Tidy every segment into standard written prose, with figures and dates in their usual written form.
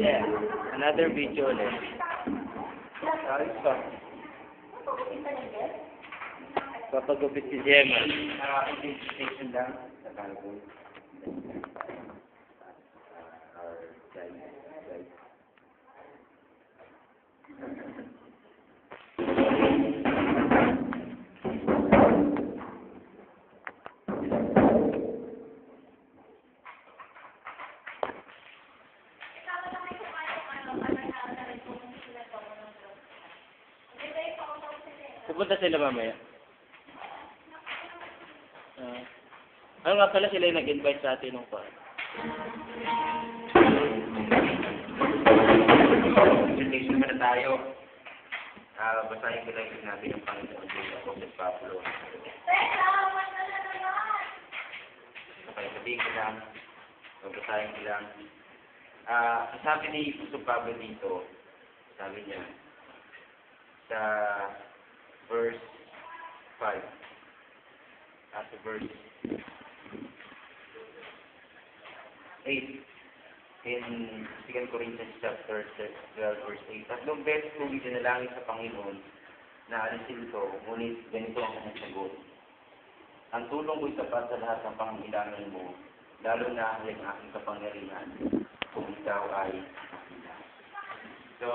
Yeah, another video ulit. Ayos pa. Papagupit si Gemma. Identification lang. Sa Calvo. Pupunta sila mamaya. Ano nga pala sila yung nag-invite sa atin nung pa? Presentation muna tayo. Basahin ko lang yung sinabi ng Panginoon sa Apostol Pablo. Okay, sabihin ko lang. Basahin ko lang. Sabi ni Apostol Pablo dito, sabi niya, sa verse 5. At verse 8. In 2 Corinthians chapter 12, verse 8. Tatlong beses kong itinalangin sa Panginoon na alisin ito, ngunit ganito ang kanyang sagot. Ang tulong ko'y sapat sa lahat ng pangangailangan mo, lalo na ang aking kapangyarihan, kung ikaw ay makina. So,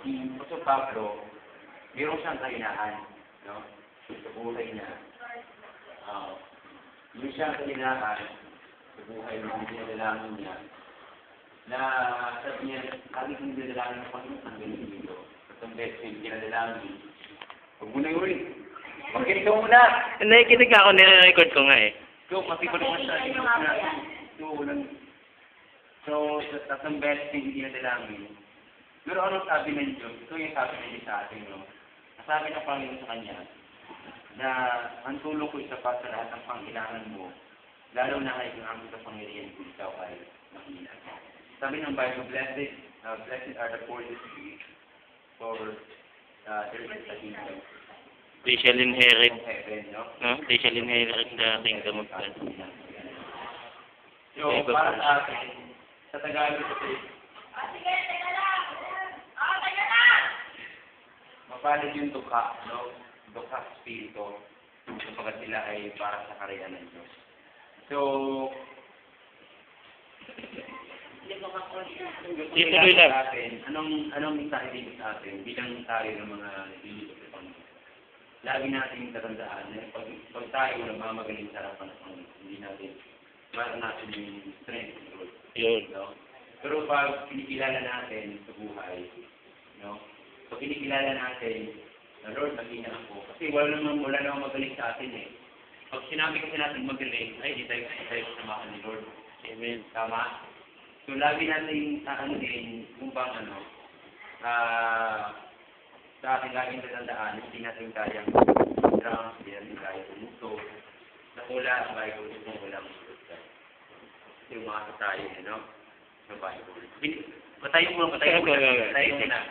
si Apostol Pablo, mayroon siyang kahinaan, no? Sa buhay niya. May siyang kahinaan sa buhay ng dinadalangin niya na sabi niya, lagi kong dinadalangin ng Panginoon ang ganito dito. At ang best yung dinadalangin, huwag mo na yung rin. Makinig ka muna! Nakikinig ako, nire-record ko nga eh. So, makikinig mo siya. So, tatlong best yung dinadalangin. Pero anong sabi ng Diyos? Ito yung sabi ng Diyos sa atin, no? Sabi ng Panginoon sa kanya na ang tulong ko sapat sa lahat ng pangailangan mo, lalo na kay ang aming kapangyarihan kung ikaw ay makina. Sabi ng Bible, blessed are the poor in spirit, for there is a kingdom. They shall inherit, heaven, no? They shall inherit the kingdom of God. So, para sa atin, sa Tagalog ito, mapalad yung dukha, no? Dukha spirito, kapag sila ay para sa karya ng Diyos. So, Ituloy lang. Anong mensahe dito sa atin bilang tayo ng mga nililito sa Panginoon? Lagi natin tatandaan na pag tayo nagmamagaling sa harapan ng Panginoon, hindi natin meron natin yung strength. Yun. No? Pero pag kinikilala natin sa buhay, no? So kinikilala natin na Lord, maging ako. Kasi wala namang magaling sa atin eh. Pag sinabi kasi natin magaling, ay di tayo samahan ni Lord. Amen. Tama? So lagi natin din kung bang sa ating laging tatandaan, hindi natin kayang drums, hindi natin kayang umuto. Nakula ang Bible kung walang usulta. Kasi umasa tayo, no? Sa Bible. Patayin mo. Patayin mo na.